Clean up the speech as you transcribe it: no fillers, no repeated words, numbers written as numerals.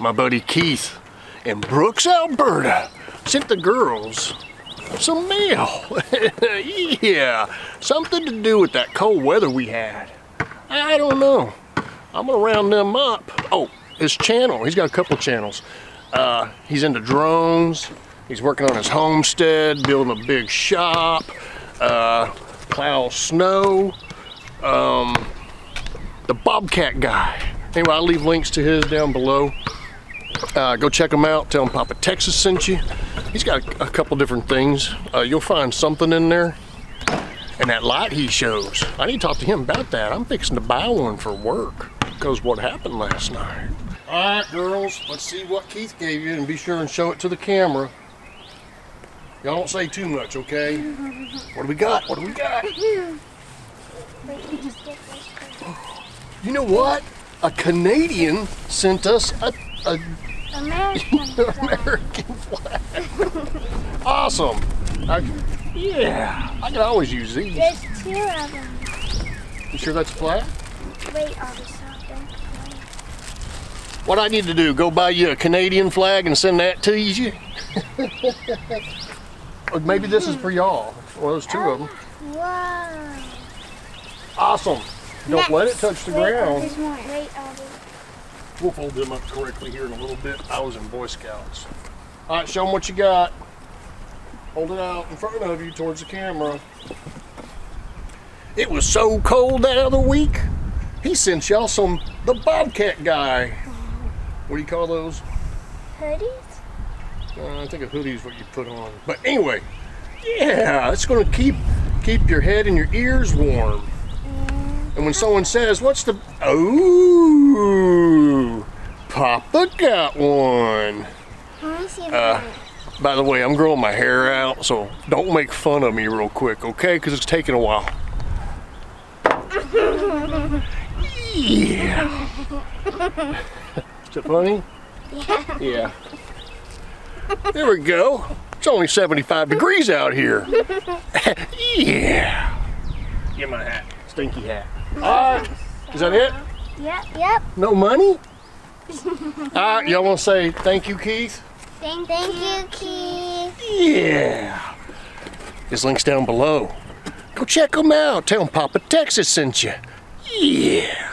My buddy Keith in Brooks, Alberta, sent the girls some mail. Yeah, something to do with that cold weather we had. I don't know. I'm gonna round them up. Oh, his channel, he's got a couple channels. He's into drones. He's working on his homestead, building a big shop, plow snow. The Bobcat guy. Anyway, I'll leave links to his down below. Go check him out. Tell him Papa Texas sent you. He's got a couple different things. You'll find something in there. And that light he shows, I need to talk to him about that. I'm fixing to buy one for work because what happened last night. All right, girls, let's see what Keith gave you and be sure and show it to the camera. Y'all don't say too much, okay? What do we got? What do we got? You know what? A Canadian sent us a American flag. Awesome. Yeah, I can always use these. There's 2 of them. You sure that's a flag? Wait, I'll just stop them. What I need to do, go buy you a Canadian flag and send that to you? Or maybe this is for y'all. Well, there's 2 of them. Wow. Awesome. Don't let it touch the ground. Wait, We'll fold them up correctly here in a little bit. I was in Boy Scouts. All right, show them what you got. Hold it out in front of you towards the camera. It was so cold that other week, he sent y'all the Bobcat guy. What do you call those? hoodies? I think a hoodie is what you put on. But anyway, yeah, it's going to keep your head and your ears warm. And when someone says, what's the... Oh, Papa got one. Let me see that. By the way, I'm growing my hair out, so don't make fun of me real quick, okay? Because it's taking a while. Yeah. Is it funny? Yeah. Yeah. There we go. It's only 75 degrees out here. Yeah. Get my hat. Stinky hat. All right. Is that it? Yep. No money? All right. Y'all want to say thank you, Keith? Thank you, Keith. Yeah. His link's down below. Go check him out. Tell him Papa Texas sent you. Yeah.